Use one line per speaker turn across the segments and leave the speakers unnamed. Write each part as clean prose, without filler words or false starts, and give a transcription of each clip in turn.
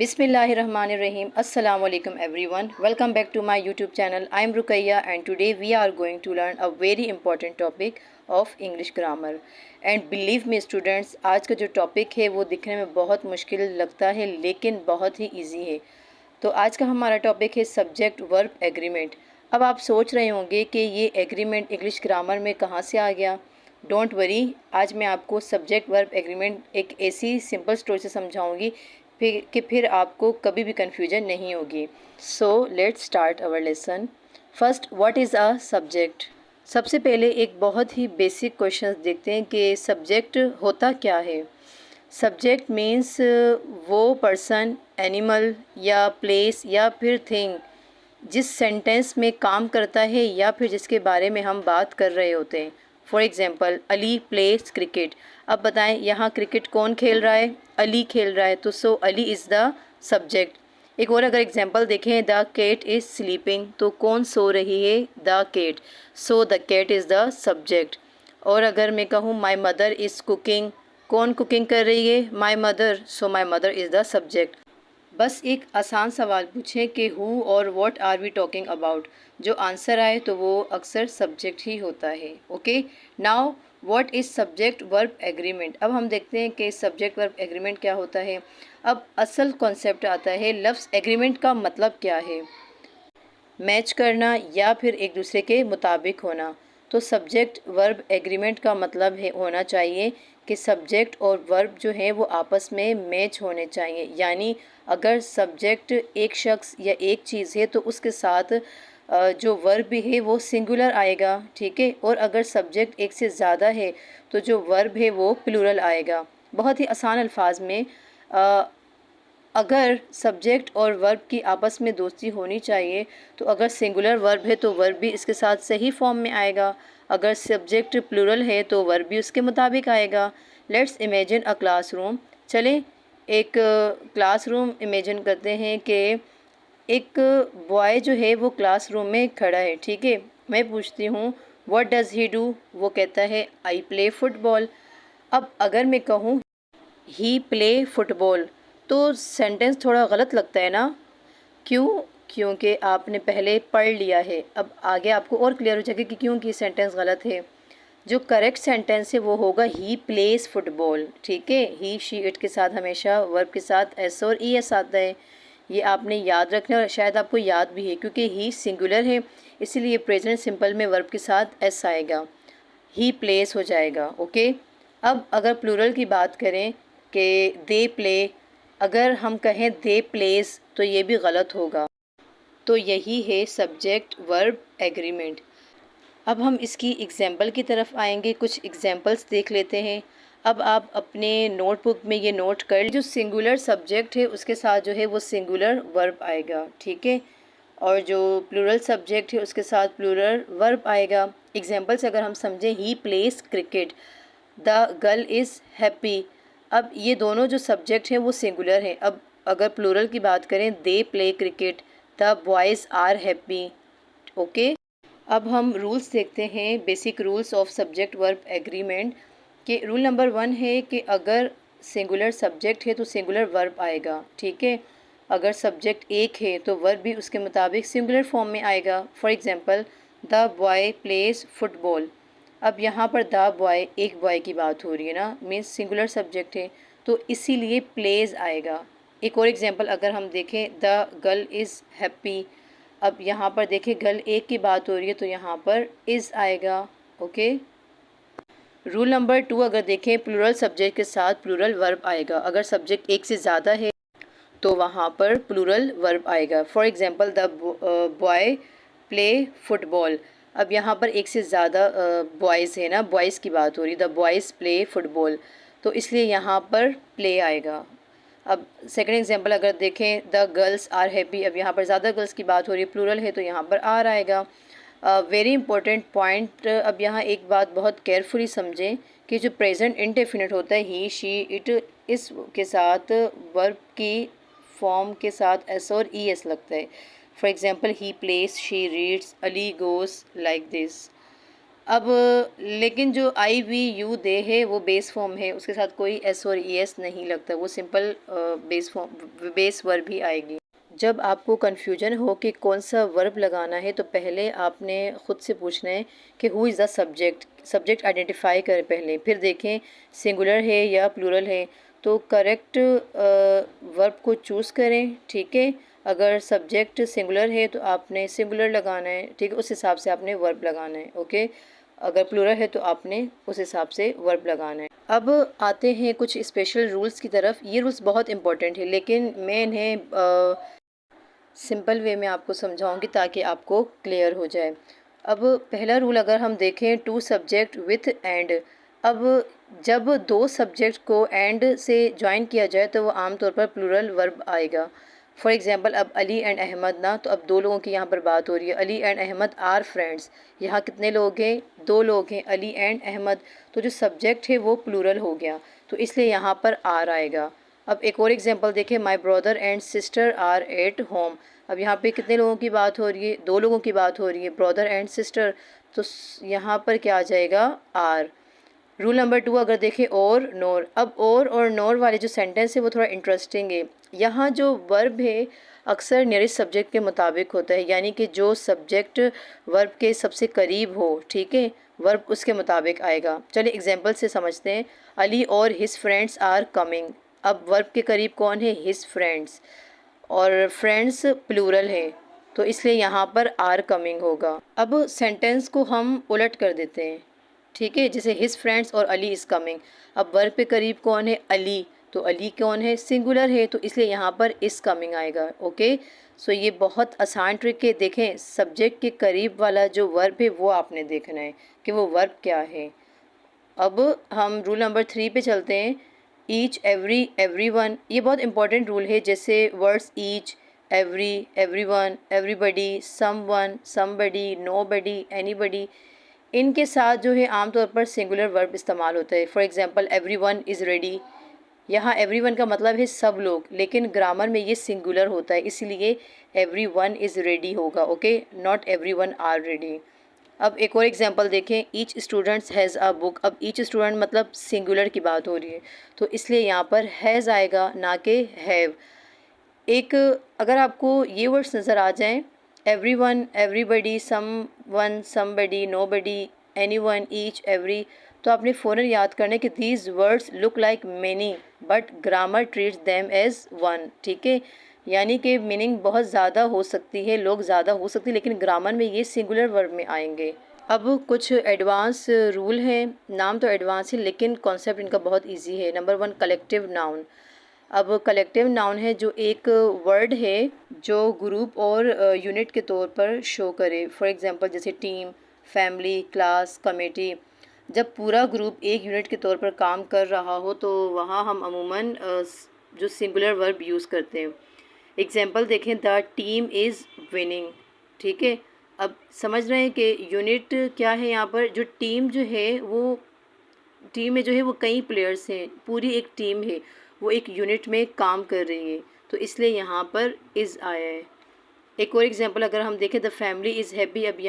Bismillahirrahmanirrahim. Assalamu alaikum everyone. Welcome back to my YouTube channel. I am Rukaiya and today we are going to learn a very important topic of English grammar. And believe me students, आज का जो topic है वो दिखने में बहुत मुश्किल लगता है लेकिन बहुत ही इजी है। तो आज का हमारा टॉपिक है सब्जेक्ट वर्ब एग्रीमेंट। अब आप सोच रहे होंगे कि ये एग्रीमेंट इंग्लिश ग्रामर में कहाँ से आ गया। डोंट वरी, आज मैं आपको सब्जेक्ट वर्ब एग्रीमेंट एक ऐसी सिंपल स्टोरी से समझाऊंगी फिर आपको कभी भी कन्फ्यूजन नहीं होगी। So let's start our lesson. First, what is a subject. सबसे पहले एक बहुत ही बेसिक क्वेश्चन देखते हैं कि सब्जेक्ट होता क्या है। सब्जेक्ट मीन्स वो पर्सन, एनिमल या प्लेस या फिर थिंग जिस सेंटेंस में काम करता है या फिर जिसके बारे में हम बात कर रहे होते हैं। For example, Ali place cricket. अब बताएं यहाँ क्रिकेट कौन खेल रहा है, अली खेल रहा है, तो सो अली इज़ द सब्जेक्ट। एक और अगर एग्जांपल देखें, द कैट इज़ स्लीपिंग, तो कौन सो रही है, the cat, so the cat is the subject. और अगर मैं कहूँ माई मदर इज़ कुकिंग, कौन कुकिंग कर रही है, my mother, so my mother is the subject. बस एक आसान सवाल पूछें कि हु और what are we talking about, जो आंसर आए तो वो अक्सर सब्जेक्ट ही होता है। Okay, now what is subject verb agreement. अब हम देखते हैं कि सब्जेक्ट वर्ब एग्रीमेंट क्या होता है। अब असल कॉन्सेप्ट आता है, लफ्ज़ एग्रीमेंट का मतलब क्या है, मैच करना या फिर एक दूसरे के मुताबिक होना। तो सब्जेक्ट वर्ब एग्रीमेंट का मतलब है होना चाहिए कि सब्जेक्ट और वर्ब जो है वो आपस में मैच होने चाहिए। यानी अगर सब्जेक्ट एक शख्स या एक चीज़ है तो उसके साथ जो वर्ब भी है वो सिंगुलर आएगा, ठीक है। और अगर सब्जेक्ट एक से ज़्यादा है तो जो वर्ब है वो प्लूरल आएगा। बहुत ही आसान अल्फाज में अगर सब्जेक्ट और वर्ब की आपस में दोस्ती होनी चाहिए तो अगर सिंगुलर वर्ब है तो वर्ब भी इसके साथ सही फॉर्म में आएगा। अगर सब्जेक्ट प्लूरल है तो वर्ब भी उसके मुताबिक आएगा। Let's imagine a classroom. चलें एक क्लासरूम इमेजिन करते हैं कि एक बॉय जो है वो क्लासरूम में खड़ा है, ठीक है। मैं पूछती हूँ व्हाट डज़ ही डू, वो कहता है आई प्ले फुटबॉल। अब अगर मैं कहूँ ही प्ले फुटबॉल तो सेंटेंस थोड़ा गलत लगता है ना। क्यों? क्योंकि आपने पहले पढ़ लिया है। अब आगे आपको और क्लियर हो जाएगा कि क्यों कि सेंटेंस गलत है। जो करेक्ट सेंटेंस है वो होगा ही प्लेस फुटबॉल, ठीक है। ही शी इट के साथ हमेशा वर्ब के साथ एस और ई एस आता है। ये आपने याद रखना और शायद आपको याद भी है क्योंकि ही सिंगुलर है, इसीलिए प्रेजेंट सिंपल में वर्ब के साथ एस आएगा, ही प्लेस हो जाएगा। ओके, अब अगर प्लूरल की बात करें कि दे प्ले, अगर हम कहें दे प्लेस तो ये भी गलत होगा। तो यही है सब्जेक्ट वर्ब एग्रीमेंट। अब हम इसकी एग्जाम्पल की तरफ आएंगे, कुछ एग्जाम्पल्स देख लेते हैं। अब आप अपने नोटबुक में ये नोट कर, जो सिंगुलर सब्जेक्ट है उसके साथ जो है वो सिंगुलर वर्ब आएगा, ठीक है। और जो प्लूरल सब्जेक्ट है उसके साथ प्लूरल वर्ब आएगा। एग्जाम्पल्स अगर हम समझें, he plays cricket, the girl is happy. अब ये दोनों जो सब्जेक्ट हैं वो सिंगुलर हैं। अब अगर प्लूरल की बात करें, they play cricket, the boys are happy. Okay, अब हम रूल्स देखते हैं, basic rules of subject verb agreement के। रूल नंबर 1 है कि अगर सिंगुलर सब्जेक्ट है तो सिंगुलर वर्ब आएगा, ठीक है। अगर सब्जेक्ट एक है तो वर्ब भी उसके मुताबिक सिंगुलर फॉर्म में आएगा। For example, the boy plays football. अब यहाँ पर द बॉय, एक बॉय की बात हो रही है ना, मीन्स सिंगुलर सब्जेक्ट है तो इसीलिए प्लेज आएगा। एक और एग्जांपल अगर हम देखें, द गर्ल इज़ हैप्पी। अब यहाँ पर देखें गर्ल एक की बात हो रही है तो यहाँ पर इज़ आएगा। ओके, रूल नंबर 2 अगर देखें, प्लूरल सब्जेक्ट के साथ प्लूरल वर्ब आएगा। अगर सब्जेक्ट एक से ज़्यादा है तो वहाँ पर प्लूरल वर्ब आएगा। For example, the boy play football. अब यहाँ पर एक से ज़्यादा बॉयज़ है ना, बॉयज़ की बात हो रही है, द बॉयज़ प्ले फुटबॉल, तो इसलिए यहाँ पर प्ले आएगा। अब सेकंड एग्जांपल अगर देखें, द गर्ल्स आर हैप्पी। अब यहाँ पर ज़्यादा गर्ल्स की बात हो रही है, प्लूरल है तो यहाँ पर आर आएगा। वेरी इंपॉर्टेंट पॉइंट, अब यहाँ एक बात बहुत केयरफुली समझें कि जो प्रेजेंट इंडेफिनिट होता है, ही शी इट, इस के साथ वर्ब की फॉर्म के साथ एस और ई एस लगता है। For example, he place, she reads, Ali goes, like this. अब लेकिन जो आई वी यू दे है वो बेस फॉर्म है, उसके साथ कोई एस और ई एस नहीं लगता, वो simple base form base verb ही आएगी। जब आपको कन्फ्यूजन हो कि कौन सा वर्ब लगाना है तो पहले आपने ख़ुद से पूछना है कि who is the subject. Subject identify करें पहले, फिर देखें सिंगुलर है या प्लूरल है, तो करेक्ट वर्ब को चूज़ करें। ठीक है, अगर सब्जेक्ट सिंगुलर है तो आपने सिंगुलर लगाना है, ठीक है, उस हिसाब से आपने वर्ब लगाना है। ओके, अगर प्लूरल है तो आपने उस हिसाब से वर्ब लगाना है। अब आते हैं कुछ स्पेशल रूल्स की तरफ। ये रूल्स बहुत इंपॉर्टेंट है, लेकिन मैं इन्हें सिंपल वे में आपको समझाऊंगी ताकि आपको क्लियर हो जाए। अब पहला रूल अगर हम देखें, टू सब्जेक्ट विथ एंड। अब जब दो सब्जेक्ट को एंड से ज्वाइन किया जाए तो वो आमतौर पर प्लूरल वर्ब आएगा। फॉर एग्जांपल, अब अली एंड अहमद ना, तो अब दो लोगों की यहाँ पर बात हो रही है। Ali and Ahmed are friends. यहाँ कितने लोग हैं? दो लोग हैं, अली एंड अहमद। तो जो सब्जेक्ट है वो प्लूरल हो गया, तो इसलिए यहाँ पर आर आएगा। अब एक और एग्जांपल देखें, my brother and sister are at home. अब यहाँ पे कितने लोगों की बात हो रही है? दो लोगों की बात हो रही है, ब्रदर एंड सिस्टर। तो यहाँ पर क्या आ जाएगा? आर। रूल नंबर 2 अगर देखें, और नोर। अब और नोर वाले जो सेंटेंस है वो थोड़ा इंटरेस्टिंग है। यहाँ जो वर्ब है अक्सर नियरेस्ट सब्जेक्ट के मुताबिक होता है, यानी कि जो सब्जेक्ट वर्ब के सबसे करीब हो, ठीक है, वर्ब उसके मुताबिक आएगा। चलिए एग्जांपल से समझते हैं। अली और हिज फ्रेंड्स आर कमिंग। अब वर्ब के करीब कौन है? हिज फ्रेंड्स, और फ्रेंड्स प्लूरल है, तो इसलिए यहाँ पर आर कमिंग होगा। अब सेंटेंस को हम उलट कर देते हैं, ठीक है, जैसे हिज फ्रेंड्स और अली इज़ कमिंग। अब वर्ब पे करीब कौन है? अली, तो अली कौन है? सिंगुलर है, तो इसलिए यहाँ पर इज़ कमिंग आएगा। ओके, सो ये बहुत आसान ट्रिक है। देखें, सब्जेक्ट के करीब वाला जो वर्ब है वो आपने देखना है कि वो वर्ब क्या है। अब हम रूल नंबर 3 पे चलते हैं। Each, every, everyone. ये बहुत इंपॉर्टेंट रूल है, जैसे words each, every, everyone, everybody, someone, somebody, nobody, anybody, इनके साथ जो है आमतौर पर सिंगुलर वर्ब इस्तेमाल होता है। For example, everyone is ready. यहाँ एवरीवन का मतलब है सब लोग, लेकिन ग्रामर में ये सिंगुलर होता है, इसलिए एवरीवन इज़ रेडी होगा। Okay, not everyone are ready. अब एक और एग्जांपल देखें, each students has a book. अब ईच स्टूडेंट मतलब सिंगुलर की बात हो रही है, तो इसलिए यहाँ पर हैज़ आएगा, ना कि हैव। एक अगर आपको ये वर्ड्स नज़र आ जाएं, everyone, everybody, someone, somebody, nobody, anyone, each, every, तो आपने फ़ौरन याद करना है कि these words look like many but grammar treats them as one. ठीक है, यानी कि मीनिंग बहुत ज़्यादा हो सकती है, लोग ज़्यादा हो सकती है, लेकिन ग्रामर में ये सिंगुलर वर्ब में आएंगे। अब कुछ एडवांस रूल हैं। नाम तो एडवांस है लेकिन कॉन्सेप्ट इनका बहुत इजी है। Number 1, collective noun. अब कलेक्टिव नाउन है जो एक वर्ड है जो ग्रुप और यूनिट के तौर पर शो करे। फॉर एग्जांपल, जैसे टीम, फैमिली, क्लास, कमेटी। जब पूरा ग्रुप एक यूनिट के तौर पर काम कर रहा हो तो वहाँ हम अमूमन जो सिंगुलर वर्ब यूज़ करते हैं। एग्जांपल देखें, द टीम इज़ विनिंग। ठीक है, अब समझ रहे हैं कि यूनिट क्या है। यहाँ पर जो टीम जो है वो, टीम में जो है वो कई प्लेयर्स हैं, पूरी एक टीम है, वो एक यूनिट में काम कर रही है, तो इसलिए यहाँ पर इज़ आया है। एक और एग्जांपल अगर हम देखें, द फैमिली इज़ हैप्पी। अब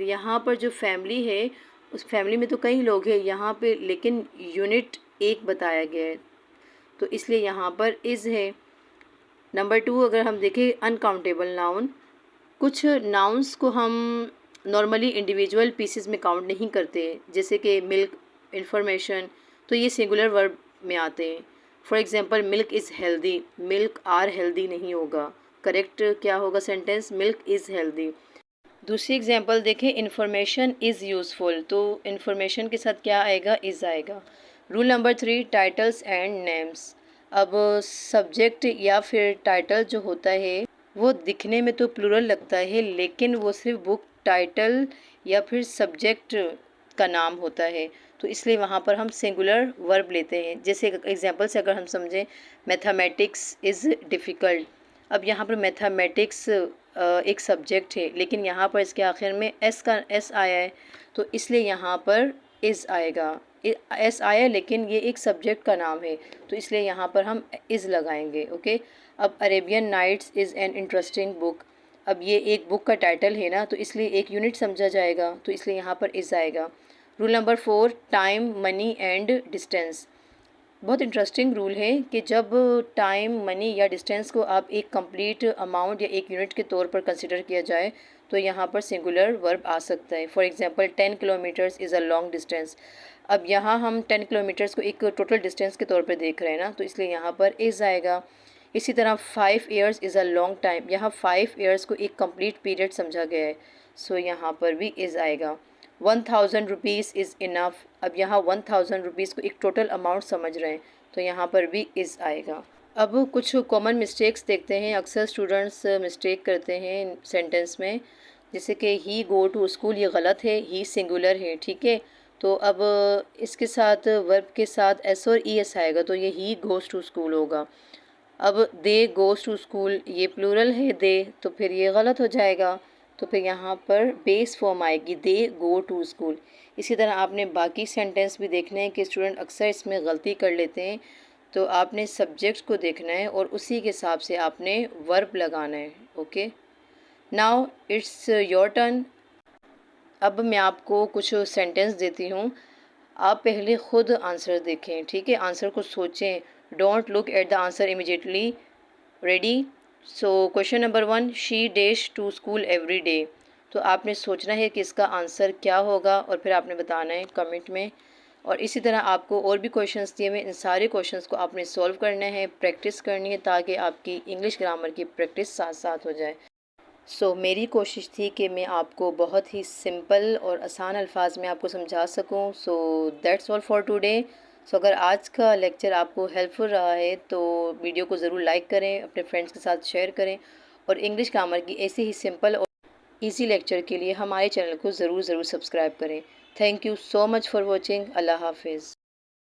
यहाँ पर जो फैमिली है उस फैमिली में तो कई लोग हैं यहाँ पे, लेकिन यूनिट एक बताया गया है, तो इसलिए यहाँ पर इज़ है। नंबर 2 अगर हम देखें, अनकाउंटेबल नाउन। कुछ नाउन्स को हम नॉर्मली इंडिविजुअल पीसेस में काउंट नहीं करते, जैसे कि मिल्क, इंफॉर्मेशन, तो ये सिंगुलर वर्ब में आते हैं। For example, milk is healthy, milk are healthy नहीं होगा, करेक्ट क्या होगा सेंटेंस? Milk is healthy. दूसरी एग्जांपल देखें, इंफॉर्मेशन इज़ यूज़फुल, तो इंफॉर्मेशन के साथ क्या आएगा? इज़ आएगा। Rule number 3, titles and names. अब सब्जेक्ट या फिर टाइटल जो होता है वो दिखने में तो प्लूरल लगता है, लेकिन वो सिर्फ बुक टाइटल या फिर सब्जेक्ट का नाम होता है, तो इसलिए वहाँ पर हम सिंगुलर वर्ब लेते हैं। जैसे एग्जांपल से अगर हम समझें, मैथमेटिक्स इज़ डिफ़िकल्ट। अब यहाँ पर मैथमेटिक्स एक सब्जेक्ट है, लेकिन यहाँ पर इसके आखिर में एस आया है, तो इसलिए यहाँ पर इज़ आएगा। एस आया लेकिन ये एक सब्जेक्ट का नाम है, तो इसलिए यहाँ पर हम इज़ लगाएंगे। ओके, अब Arabian Nights is an interesting book. अब ये एक बुक का टाइटल है ना, तो इसलिए एक यूनिट समझा जाएगा, तो इसलिए यहाँ पर इज़ आएगा। Rule number 4, time, money and distance. बहुत इंटरेस्टिंग रूल है कि जब टाइम, मनी या डिस्टेंस को आप एक कंप्लीट अमाउंट या एक यूनिट के तौर पर कंसिडर किया जाए तो यहाँ पर सिंगुलर वर्ब आ सकता है। For example 10 kilometres is a long distance. अब यहाँ हम 10 किलोमीटर्स को एक टोटल डिस्टेंस के तौर पर देख रहे हैं ना, तो इसलिए यहाँ पर इज़ आएगा। इसी तरह 5 years is a long time, यहाँ 5 ईयर्स को एक कंप्लीट पीरियड समझा गया है, सो यहाँ पर भी इज़ आएगा। 1000 रुपीज़ इज़ इनफ, अब यहाँ 1000 रुपीज़ को एक टोटल अमाउंट समझ रहे हैं, तो यहाँ पर भी इज़ आएगा। अब कुछ कॉमन मिस्टेक्स देखते हैं। अक्सर स्टूडेंट्स मिस्टेक करते हैं सेंटेंस में, जैसे कि ही गो टू स्कूल, ये गलत है, ही सिंगुलर है, ठीक है। तो अब इसके साथ वर्ब के साथ एस और ई एस आएगा, तो ये ही गोज़ टू स्कूल होगा। अब दे गोज़ टू स्कूल, ये प्लूरल है दे, तो फिर ये गलत हो जाएगा, तो फिर यहाँ पर बेस फॉर्म आएगी दे गो टू स्कूल। इसी तरह आपने बाकी सेंटेंस भी देखने हैं कि स्टूडेंट अक्सर इसमें गलती कर लेते हैं, तो आपने सब्जेक्ट को देखना है और उसी के हिसाब से आपने वर्ब लगाना है। Okay, now it's your turn. अब मैं आपको कुछ सेंटेंस देती हूँ, आप पहले खुद आंसर देखें, ठीक है, आंसर को सोचें, don't look at the answer immediately. Ready? So question number 1, she dash to school every day. तो आपने सोचना है कि इसका आंसर क्या होगा और फिर आपने बताना है कमेंट में। और इसी तरह आपको और भी क्वेश्चंस दिए हुए, इन सारे क्वेश्चंस को आपने सॉल्व करना है, प्रैक्टिस करनी है, ताकि आपकी इंग्लिश ग्रामर की प्रैक्टिस साथ साथ हो जाए। मेरी कोशिश थी कि मैं आपको बहुत ही सिंपल और आसान अल्फाज में आपको समझा सकूं। That's all for today. अगर आज का लेक्चर आपको हेल्पफुल रहा है तो वीडियो को ज़रूर लाइक करें, अपने फ्रेंड्स के साथ शेयर करें, और इंग्लिश ग्रामर की ऐसे ही सिंपल और इजी लेक्चर के लिए हमारे चैनल को ज़रूर सब्सक्राइब करें। Thank you so much for watching. अल्लाह हाफिज़।